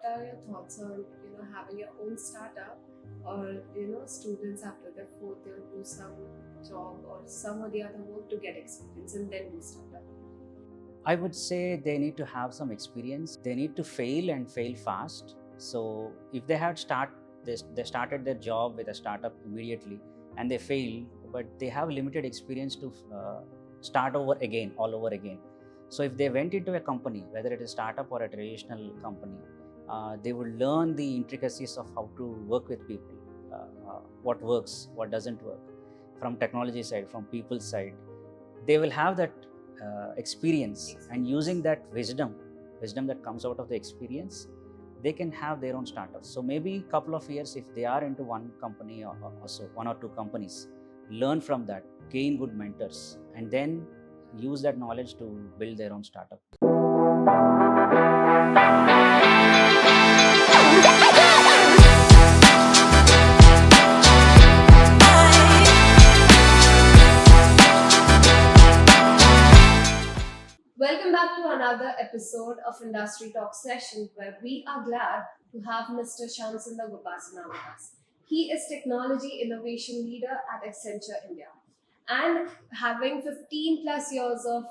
are your thoughts on having your own startup, or students after their fourth year do some job or some or the other work to get experience and then do startup? I would say they need to have some experience. They need to fail and fail fast. So if they had they started their job with a startup immediately and they fail, but they have limited experience to start over again, all over again. So if they went into a company, whether it is startup or a traditional company, they would learn the intricacies of how to work with people, what works, what doesn't work, from technology side, from people side. They will have that experience, and using that wisdom that comes out of the experience, they can have their own startups. So maybe a couple of years, if they are into one company or so, one or two companies, learn from that, gain good mentors, and then use that knowledge to build their own startup. Welcome back to another episode of Industry Talk Session, where we are glad to have Mr. Syamasundar with us. He is Technology Innovation Leader at Accenture India, and having 15 plus years of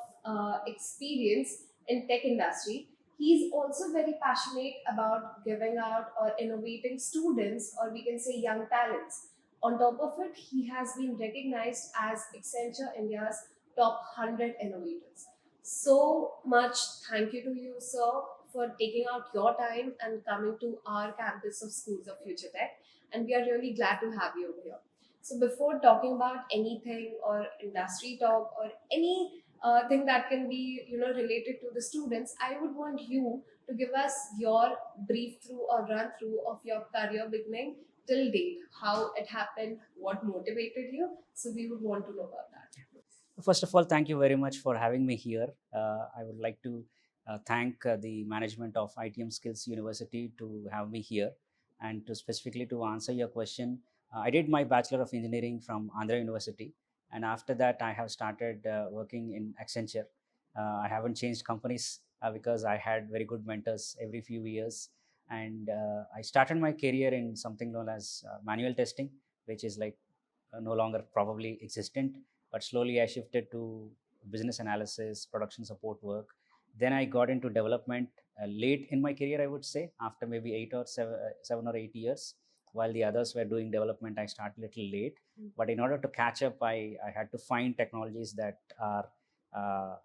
experience in tech industry, he's also very passionate about giving out or innovating students, or we can say young talents. On top of it, he has been recognized as Accenture India's top 100 innovators. So much thank you to you, sir, for taking out your time and coming to our campus of Schools of Future Tech. And we are really glad to have you over here. So before talking about anything or industry talk or any thing that can be related to the students, I would want you to give us your brief through or run through of your career beginning till date, how it happened, what motivated you. So we would want to know about that. First of all, thank you very much for having me here. I would like to thank the management of ITM Skills University to have me here, and to specifically to answer your question. I did my Bachelor of Engineering from Andhra University, and after that, I have started working in Accenture. I haven't changed companies because I had very good mentors every few years, and I started my career in something known as manual testing, which is like no longer probably existent, but slowly I shifted to business analysis, production support work. Then I got into development late in my career, I would say, after maybe 7 or 8 years. While the others were doing development, I started a little late. But in order to catch up, I had to find technologies that are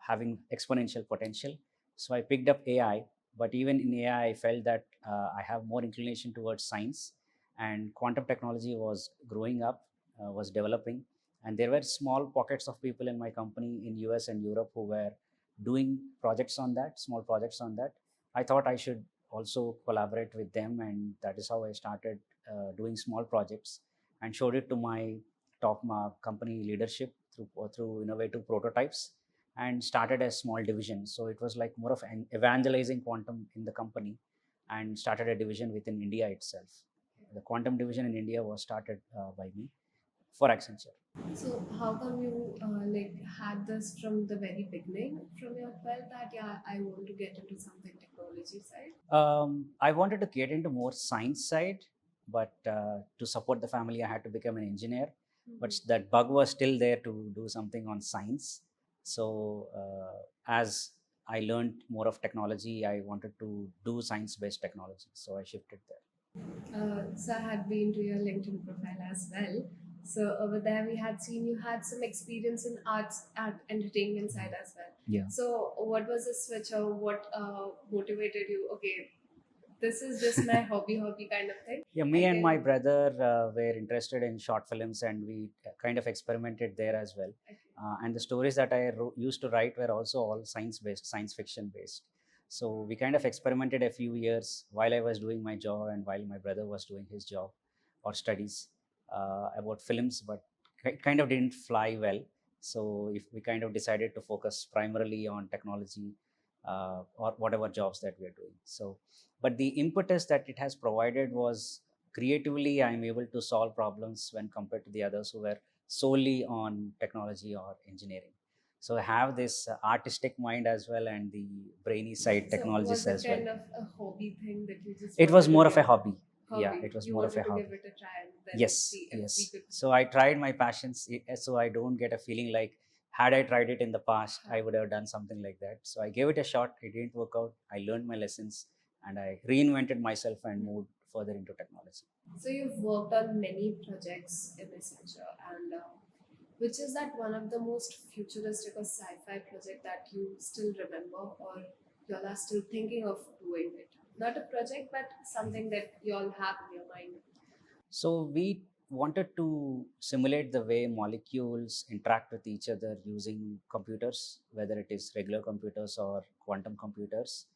having exponential potential. So I picked up AI, but even in AI, I felt that I have more inclination towards science, and quantum technology was growing up, was developing, and there were small pockets of people in my company in US and Europe who were doing projects on that, small projects on that. I thought I should also collaborate with them, and that is how I started doing small projects and showed it to my top company leadership through innovative prototypes, and started a small division. So it was like more of an evangelizing quantum in the company, and started a division within India itself. The quantum division in India was started by me for Accenture. So how come you had this from the very beginning from your 12 that I want to get into something technology side? I wanted to get into more science side, but to support the family, I had to become an engineer. But that bug was still there to do something on science. So as I learned more of technology, I wanted to do science-based technology. So I shifted there. So I had been to your LinkedIn profile as well. So over there we had seen you had some experience in arts and entertainment side as well. Yeah. So what was the switch, or what motivated you? Okay, this is just my hobby kind of thing. Yeah, me and my brother were interested in short films, and we kind of experimented there as well. Okay. And the stories that I used to write were also all science-based, science fiction based. So we kind of experimented a few years while I was doing my job and while my brother was doing his job or studies about films, but it kind of didn't fly well. So if we kind of decided to focus primarily on technology or whatever jobs that we are doing. So, but the impetus that it has provided was creatively I'm able to solve problems when compared to the others who were solely on technology or engineering. So I have this artistic mind as well, and the brainy side So technologies was it as well. kind of a hobby thing that you just It was wanted to more of a give? hobby. Yeah, Hobby. it was You more of a wanted to hobby. give it a try and then Yes, see if we yes. could. So I tried my passions, so I don't get a feeling like had I tried it in the past, I would have done something like that. So I gave it a shot. It didn't work out. I learned my lessons, and I reinvented myself and moved further into technology. So you've worked on many projects in Accenture, and which is that one of the most futuristic or sci-fi project that you still remember, or you all are still thinking of doing it? Not a project, but something that you all have in your mind. So we wanted to simulate the way molecules interact with each other using computers, whether it is regular computers or quantum computers.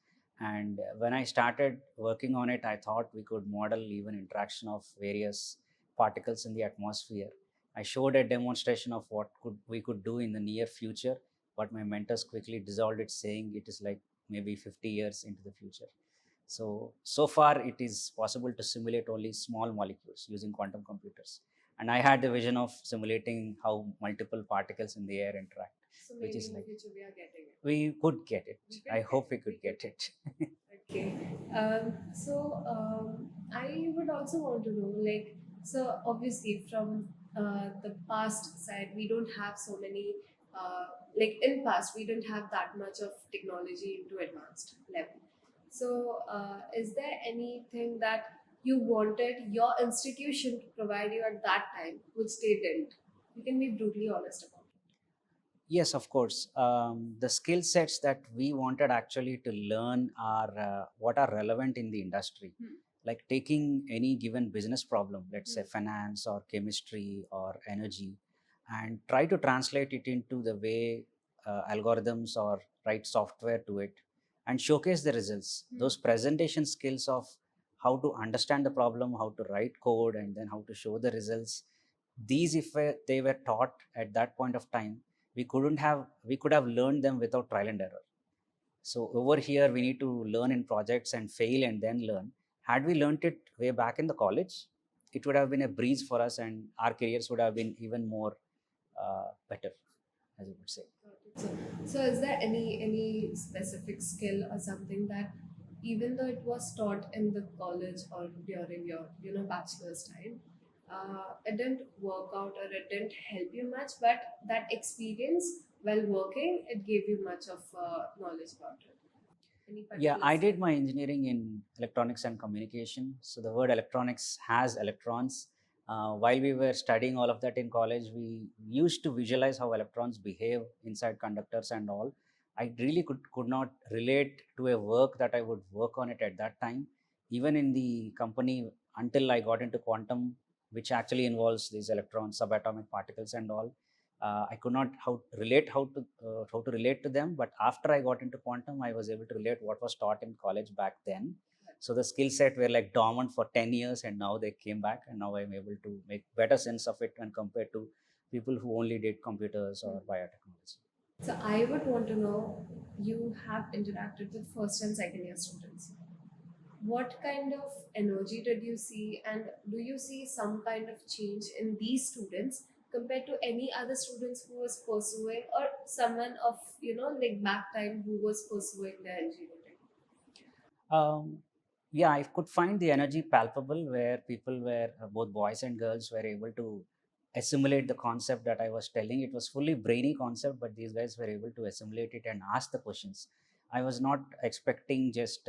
And when I started working on it, I thought we could model even interaction of various particles in the atmosphere. I showed a demonstration of what we could do in the near future, but my mentors quickly dissolved it, saying it is like maybe 50 years into the future. So far it is possible to simulate only small molecules using quantum computers. And I had the vision of simulating how multiple particles in the air interact, So which maybe is in the like future we are getting it. we could get it. We could I get hope we it. could get it. Okay. I would also want to know, like, so obviously from the past side, we don't have so many, like in past, we don't have that much of technology into advanced level. So, is there anything that you wanted your institution to provide you at that time, which they didn't? You can be brutally honest about Yes, of course. The skill sets that we wanted actually to learn are what are relevant in the industry. it. Like taking any given business problem, let's say Hmm. finance or chemistry or energy, and try to translate it into the way algorithms or write software to it and showcase the results. Hmm. Those presentation skills of how to understand the problem, how to write code, and then how to show the results. These, if they were taught at that point of time, we could have learned them without trial and error. So over here we need to learn in projects and fail and then learn. Had we learned it way back in the college, it would have been a breeze for us, and our careers would have been even more better, as you would say. So, so is there any specific skill or something that even though it was taught in the college or during your bachelor's time, it didn't work out or it didn't help you much, but that experience while working it gave you much of knowledge about it. Any Yeah, particular I skill? did my engineering in electronics and communication. So the word electronics has electrons. While we were studying all of that in college, we used to visualize how electrons behave inside conductors and all. I really could not relate to a work that I would work on it at that time, even in the company, until I got into quantum, which actually involves these electrons, subatomic particles, and all. I could not how to relate to them. But after I got into quantum, I was able to relate what was taught in college back then. So the skill set were like dormant for 10 years, and now they came back, and now I'm able to make better sense of it when compared to people who only did computers or biotechnology. So I would want to know, you have interacted with first and second year students. What kind of energy did you see, and do you see some kind of change in these students compared to any other students who was pursuing, or someone of like back time who was pursuing their engineering? Um, yeah, I could find the energy palpable where people were, both boys and girls, were able to assimilate the concept that I was telling. It was fully brainy concept, but these guys were able to assimilate it and ask the questions. I was not expecting just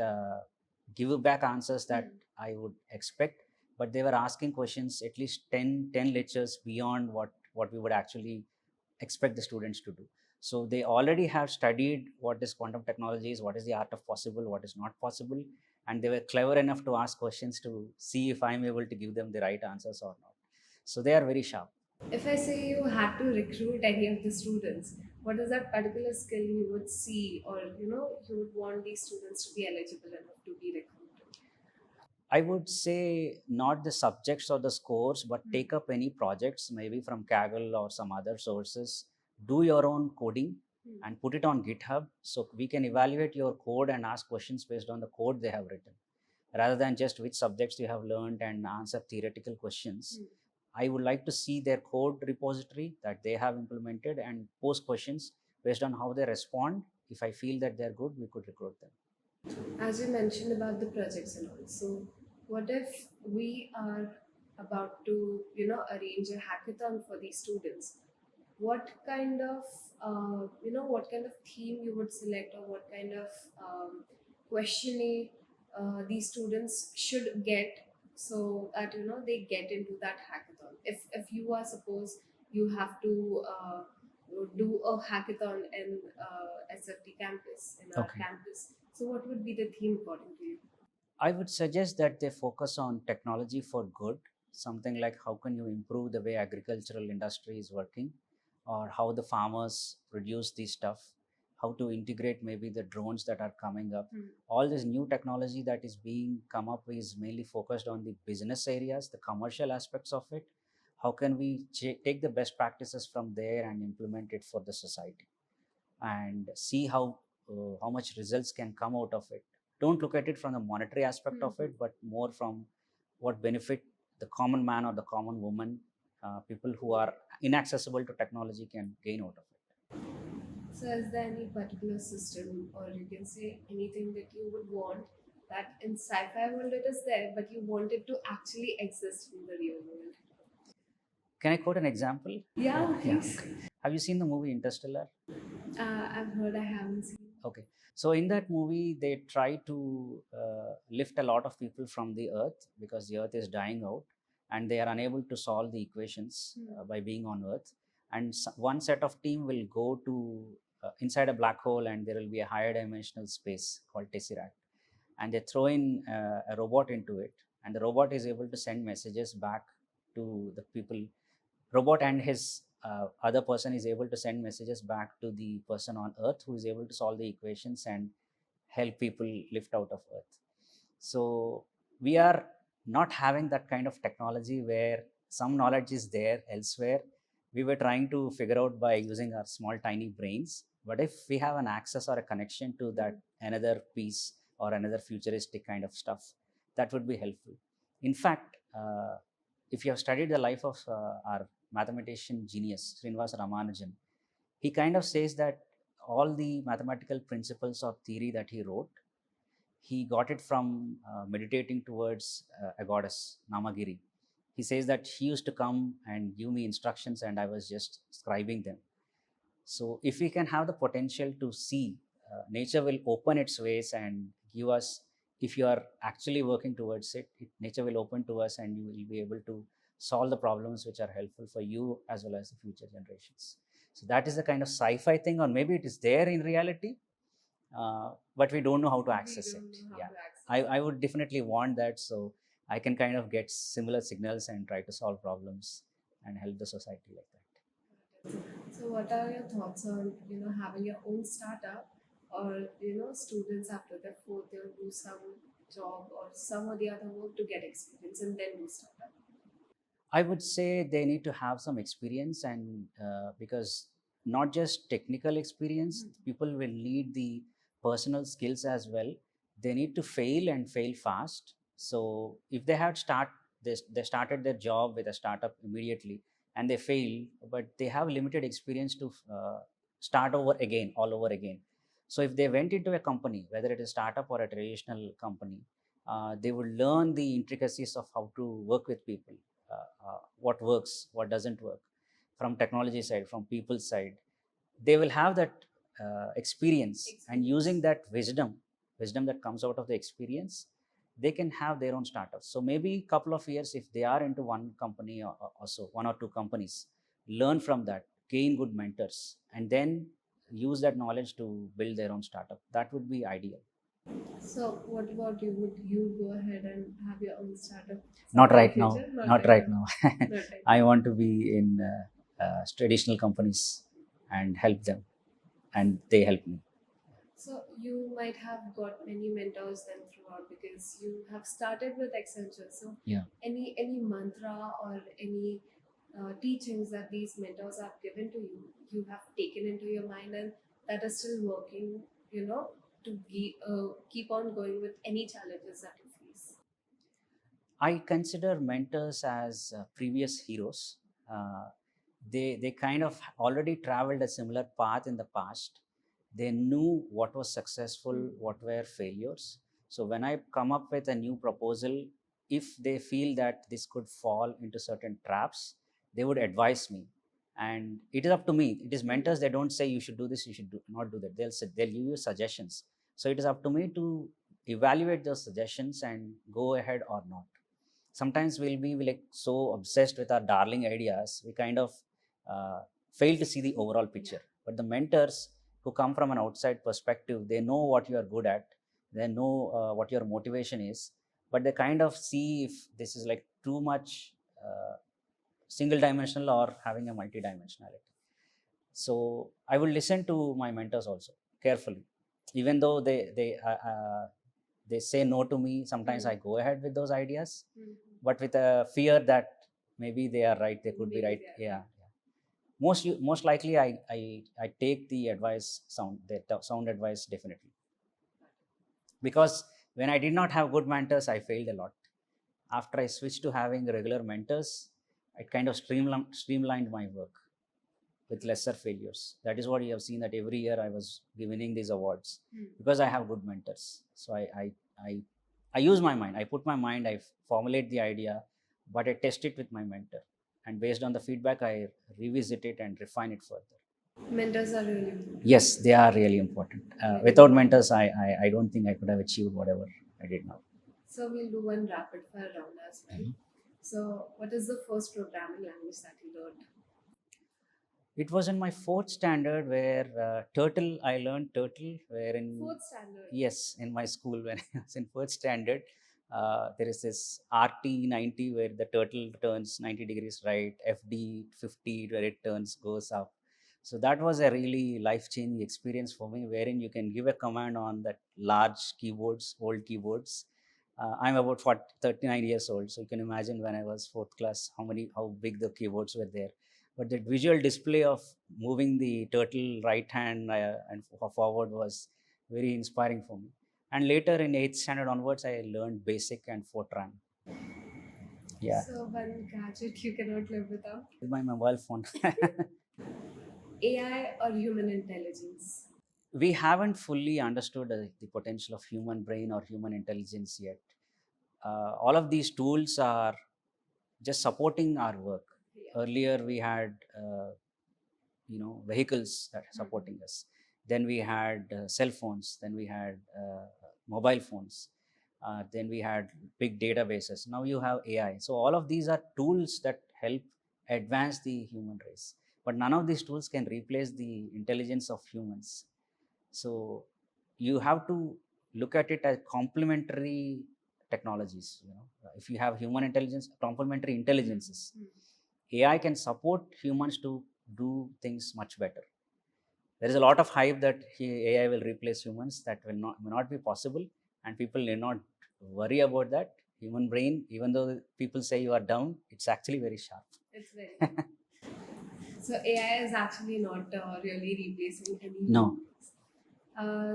give back answers that I would expect, but they were asking questions at least 10 lectures beyond what we would actually expect the students to do. So they already have studied what is quantum technologies, what is the art of possible, what is not possible, and they were clever enough to ask questions to see if I'm able to give them the right answers or not. So they are very sharp. If I say you had to recruit any of the students, what is that particular skill you would see, or you would want these students to be eligible enough to be recruited? I would say not the subjects or the scores, but take up any projects, maybe from Kaggle or some other sources. Do your own coding and put it on GitHub, so we can evaluate your code and ask questions based on the code they have written, rather than just which subjects you have learned and answer theoretical questions. I would like to see their code repository that they have implemented and pose questions Based on how they respond, if I feel that they're good, we could recruit them. As you mentioned about the projects and all, so what if we are about to, arrange a hackathon for these students? What kind of, what kind of theme you would select, or what kind of questionnaire these students should get, so that they get into that hackathon? If you are, suppose you have to do a hackathon in SFT campus, in our Okay. campus, so what would be the theme according to you? I would suggest that they focus on technology for good, something like how can you improve the way agricultural industry is working, or how the farmers produce this stuff, how to integrate maybe the drones that are coming up. All this new technology that is being come up is mainly focused on the business areas, the commercial aspects of it. How can we take the best practices from there and implement it for the society, and see how much results can come out of it. Don't look at it from the monetary aspect of it, but more from what benefit the common man or the common woman, people who are inaccessible to technology, can gain out of it. So, is there any particular system, or you can say anything that you would want that in sci-fi world it is there, but you want it to actually exist in the real world? Can I quote an example? Yeah, Yeah. please. Okay. Have you seen the movie Interstellar? I've heard, I haven't seen. Okay. So in that movie, they try to lift a lot of people from the Earth because the Earth is dying out, and they are unable to solve the equations by being on Earth. And one set of team will go to inside a black hole, and there will be a higher dimensional space called Tesseract, and they throw in a robot into it, and the robot is able to send messages back to the people. Robot and his other person is able to send messages back to the person on Earth who is able to solve the equations and help people lift out of Earth. So we are not having that kind of technology where some knowledge is there elsewhere. We were trying to figure out by using our small tiny brains, but if we have an access or a connection to that another piece or another futuristic kind of stuff, that would be helpful. In fact, if you have studied the life of our mathematician genius Srinivasa Ramanujan, he kind of says that all the mathematical principles of theory that he wrote, he got it from meditating towards a goddess, Namagiri. He says that she used to come and give me instructions, and I was just scribing them. So, if we can have the potential to see, nature will open its ways and give us. If you are actually working towards it, nature will open to us, and you will be able to solve the problems which are helpful for you as well as the future generations. So that is the kind of sci-fi thing, or maybe it is there in reality, but we don't know how to access it. Yeah, I would definitely want that, so I can kind of get similar signals and try to solve problems and help the society like that. So, what are your thoughts on having your own startup, or students after their fourth year do some job or some or the other work to get experience and then do startup? I would say they need to have some experience, and because not just technical experience, people will need the personal skills as well. They need to fail and fail fast. So if they had they started their job with a startup immediately and they fail, but they have limited experience to start over again, all over again. So if they went into a company, whether it is startup or a traditional company, they would learn the intricacies of how to work with people, what works, what doesn't work, from technology side, from people side. They will have that experience, and using that wisdom that comes out of the experience, they can have their own startups. So maybe a couple of years, if they are into one company, or so one or two companies, learn from that, gain good mentors, and then use that knowledge to build their own startup. That would be ideal. So, what about you? Would you go ahead and have your own startup? Not in right now. future? Not right now. Not right I now. want to be in traditional companies and help them, and they help me. So you might have got many mentors then throughout, because you have started with Accenture. So Yeah. any mantra or any teachings that these mentors have given to you, you have taken into your mind, and that is still working, to keep on going with any challenges that you face. I consider mentors as previous heroes. Uh, they kind of already traveled a similar path in the past. They knew what was successful, what were failures. So when I come up with a new proposal, if they feel that this could fall into certain traps, they would advise me. And it is up to me. It is mentors, they don't say you should do this, you should not do that. They'll say, they'll give you suggestions. So it is up to me to evaluate those suggestions and go ahead or not. Sometimes we'll be like so obsessed with our darling ideas, we kind of uh, fail to see the overall picture. But the mentors who come from an outside perspective, they know what you are good at, they know what your motivation is, but they kind of see if this is like too much single dimensional or having a multi-dimensionality. So I will listen to my mentors also carefully, even though they say no to me. Sometimes I go ahead with those ideas, but with a fear that maybe they are right, they could be right. Yeah. Most likely I take the advice, sound advice, definitely. Because when I did not have good mentors, I failed a lot. After I switched to having regular mentors, it kind of streamlined my work with lesser failures. That is what you have seen, that every year I was winning these awards because I have good mentors. So I, I use my mind. I put my mind. I formulate the idea, but I test it with my mentor, and based on the feedback, I revisit it and refine it further. Mentors are really important. Yes, they are really important. Without mentors, I don't think I could have achieved whatever I did now. So we'll do one rapid fire round as well. So what is the first programming language that you learned? It was in my fourth standard where Turtle, I learned Turtle, where in Fourth standard. yes, in my school when I was in fourth standard, there is this RT90 where the turtle turns 90 degrees right, FD50 where it turns goes up. So that was a really life-changing experience for me, wherein you can give a command on that large keyboards, old keyboards. I'm about 39 years old, so you can imagine when I was fourth class how big the keyboards were there. But the visual display of moving the turtle right hand and forward was very inspiring for me. And later in 8th standard onwards, I learned basic and Fortran. Yeah. So one gadget you cannot live without? With my mobile phone. AI or human intelligence? We haven't fully understood the potential of human brain or human intelligence yet. All of these tools are just supporting our work. Earlier, we had vehicles that are supporting us. Then we had cell phones. Then we had mobile phones. Then we had big databases. Now you have AI. So all of these are tools that help advance the human race. But none of these tools can replace the intelligence of humans. So you have to look at it as complementary technologies. If you have human intelligence, complementary intelligences, AI can support humans to do things much better. There is a lot of hype that AI will replace humans. That may not be possible, and people need not worry about that. Human brain, even though people say you are down, it's actually very sharp. It's very. So AI is actually not really replacing any. No.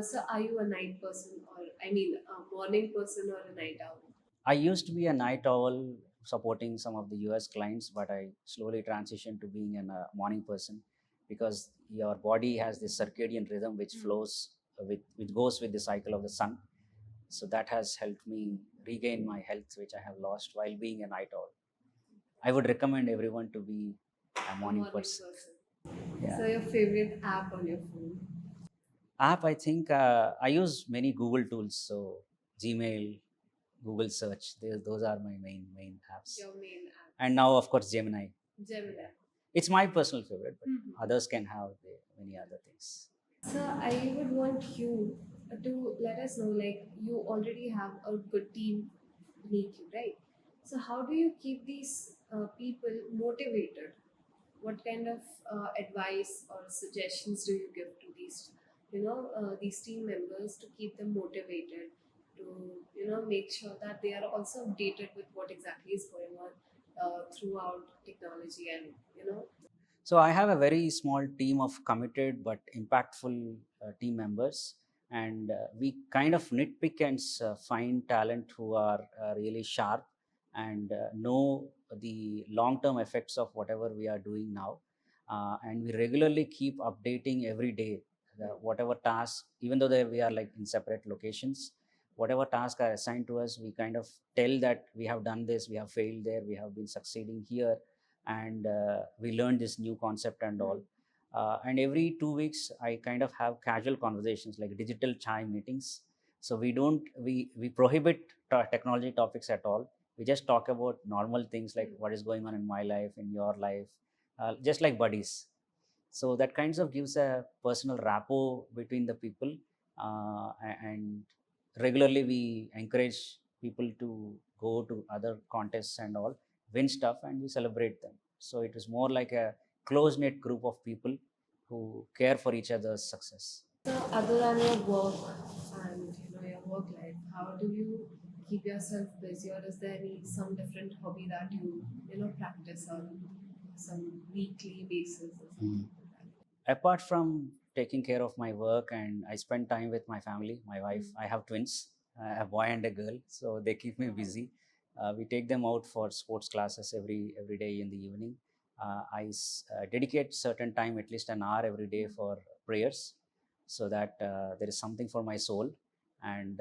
So are you a night person, or I mean a morning person or a night owl? I used to be a night owl supporting some of the US clients, but I slowly transitioned to being a morning person because your body has this circadian rhythm which flows which goes with the cycle of the sun. So that has helped me regain my health, which I have lost while being a night owl. I would recommend everyone to be a morning person. Yeah. So your favorite app on your phone? App, I think I use many Google tools. So Gmail, Google search, those are my main apps. Your main app. And now, of course, Gemini. Gemini. It's my personal favorite, but others can have many other things. So I would want you to let us know, like you already have a good team beneath you, right? So how do you keep these people motivated? What kind of advice or suggestions do you give to these, these team members to keep them motivated, to make sure that they are also updated with what exactly is going on throughout technology and So I have a very small team of committed but impactful team members, and we kind of nitpick and find talent who are really sharp and know the long-term effects of whatever we are doing now. and we regularly keep updating every day whatever task, even though we are like in separate locations, whatever tasks are assigned to us, we kind of tell that we have done this, we have failed there, we have been succeeding here, and we learned this new concept and all. And every 2 weeks, I kind of have casual conversations like digital chai meetings. So we prohibit technology topics at all. We just talk about normal things like what is going on in my life, in your life, just like buddies. So that kinds of gives a personal rapport between the people, and regularly we encourage people to go to other contests and all, win stuff, and we celebrate them. So it is more like a close knit group of people who care for each other's success. So, other than your work and your work life, how do you keep yourself busy, or is there some different hobby that you practice on some weekly basis or something like that? Apart from taking care of my work, and I spend time with my family, my wife. I have twins, a boy and a girl, so they keep me busy. We take them out for sports classes every day in the evening. I dedicate certain time, at least an hour every day, for prayers, so that there is something for my soul, and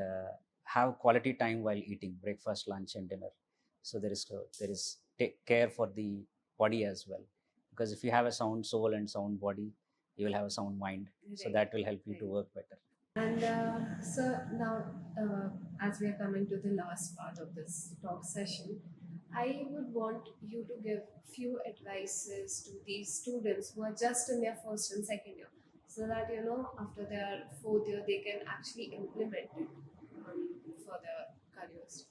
have quality time while eating breakfast, lunch, and dinner. So there is take care for the body as well, because if you have a sound soul and sound body, you will have a sound mind. So Right. that will help you to Right. work better. And so now, as we are coming to the last part of this talk session, I would want you to give few advices to these students who are just in their first and second year, so that after their fourth year they can actually implement it for their careers.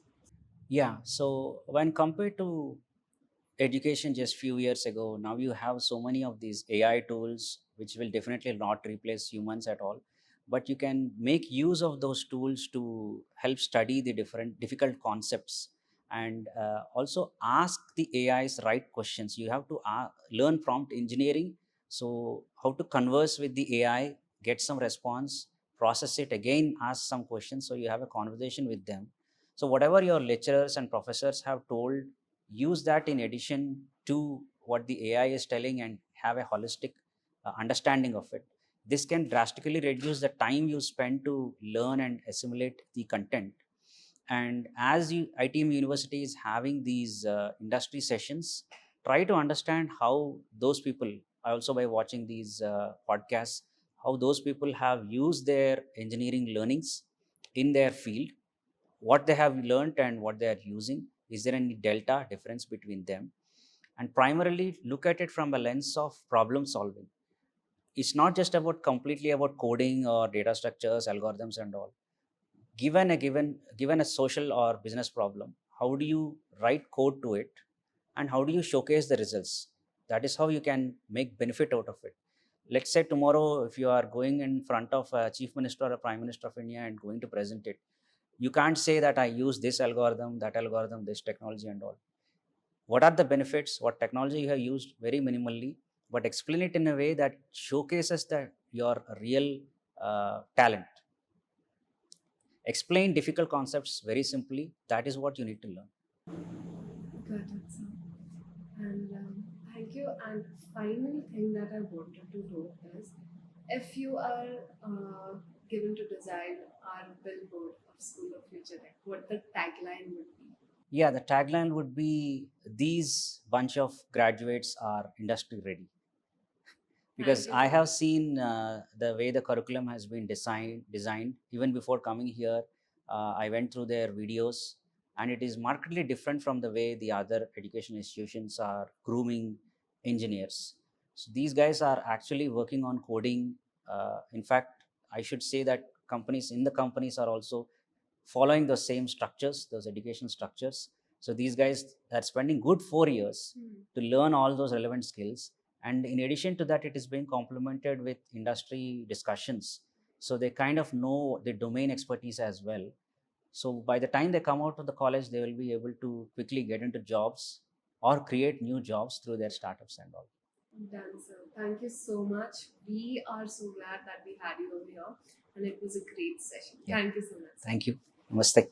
Yeah. So when compared to education just few years ago, now you have so many of these AI tools which will definitely not replace humans at all, but you can make use of those tools to help study the different difficult concepts, and also ask the AI's right questions. You have to learn prompt engineering, so how to converse with the AI, get some response, process it again, ask some questions, so you have a conversation with them. So whatever your lecturers and professors have told, use that in addition to what the AI is telling, and have a holistic understanding of it. This can drastically reduce the time you spend to learn and assimilate the content. And as ITM University is having these industry sessions, try to understand how those people, also by watching these podcasts, how those people have used their engineering learnings in their field, what they have learned and what they are using. Is there any delta difference between them? And primarily look at it from a lens of problem solving. It's not just about completely about coding or data structures, algorithms, and all. Given a social or business problem, how do you write code to it, and how do you showcase the results? That is how you can make benefit out of it. Let's say tomorrow, if you are going in front of a chief minister or a prime minister of India and going to present it, you can't say that I use this algorithm, that algorithm, this technology, and all. What are the benefits? What technology you have used? Very minimally, but explain it in a way that showcases that your real talent. Explain difficult concepts very simply. That is what you need to learn. Got it, sir. And thank you. And final thing that I wanted to know is, if you are given to design our billboard of School of Future Tech, what the tagline would be? Yeah, the tagline would be, these bunch of graduates are industry ready. Thank Because you I so have much. seen the way the curriculum has been designed. Even before coming here, I went through their videos, and it is markedly different from the way the other education institutions are grooming engineers. So these guys are actually working on coding. In fact, I should say that companies in the companies are also following the same structures, those education structures. So these guys are spending good 4 years Hmm. to learn all those relevant skills. And in addition to that, it is being complemented with industry discussions. So they kind of know the domain expertise as well. So by the time they come out of the college, they will be able to quickly get into jobs or create new jobs through their startups and all. Done, sir. Thank you so much. We are so glad that we had you over here, and it was a great session. Yeah. Thank you so much, sir. Thank you. Namaste.